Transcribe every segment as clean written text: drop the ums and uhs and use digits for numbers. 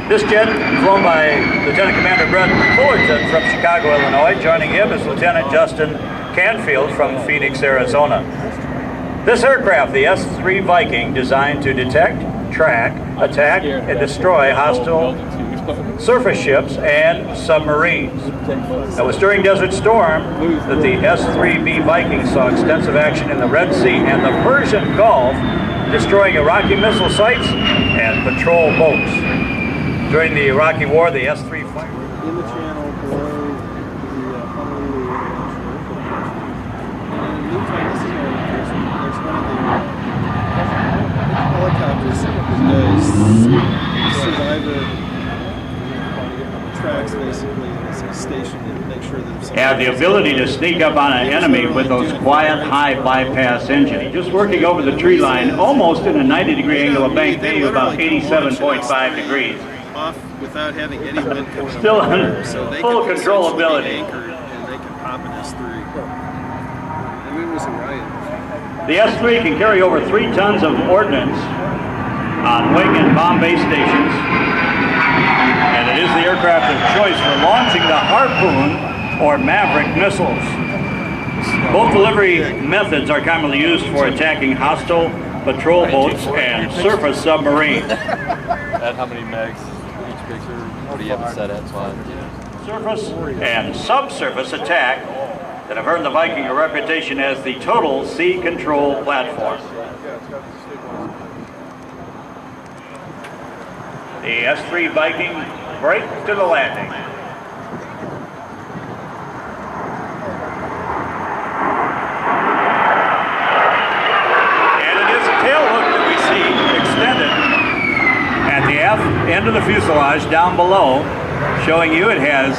This jet, flown by Lieutenant Commander Brett Fullerton from Chicago, Illinois. Joining him is Lieutenant Justin Canfield from Phoenix, Arizona. This aircraft, the S-3 Viking, designed to detect, track, attack, and destroy hostile surface ships and submarines. It was during Desert Storm that the S-3B Viking saw extensive action in the Red Sea and the Persian Gulf, destroying Iraqi missile sites and patrol boats. During the Iraqi War, the S-3 fired in the channel below the Honolulu Airshore. And in the meantime, this is there's one of the helicopters that does survivor tracks, basically, as a station to make sure that have the ability to sneak up on an enemy with those quiet, high bypass engines. Just working over the tree line, almost in a 90-degree angle of bank view, about 87.5 degrees. Off without having any wind coming Still up on so they full can controllability. anchored and they can pop an S-3. I mean, it was a riot. The S-3 can carry over 3 tons of ordnance on wing and bomb base stations, and it is the aircraft of choice for launching the Harpoon or Maverick missiles. Both delivery methods are commonly used for attacking hostile patrol boats and surface submarines. At how many megs each picture? What do you have it set at? Surface and subsurface attack that have earned the Viking a reputation as the total sea control platform. The S-3 Viking break to the landing. And it is a tail hook that we see extended at the aft end of the fuselage down below, showing you it has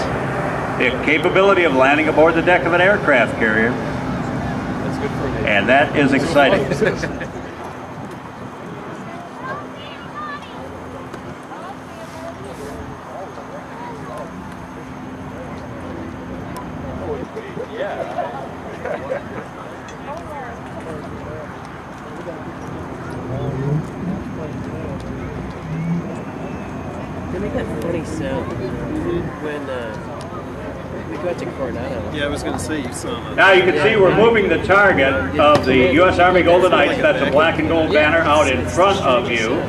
the capability of landing aboard the deck of an aircraft carrier. And that is exciting. They make that funny sound when we go to Coronado. Yeah, I was going to say you saw that. Now you can see we're moving the target of the U.S. Army Golden Knights. That's a black and gold banner out in front of you.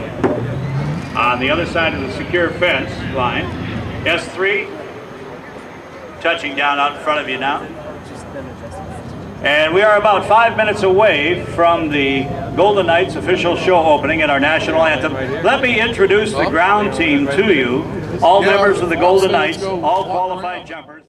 On the other side of the secure fence line, S-3 touching down out in front of you now. And we are about 5 minutes away from the Golden Knights official show opening and our national anthem. Let me introduce the ground team to you. All members of the Golden Knights, all qualified jumpers.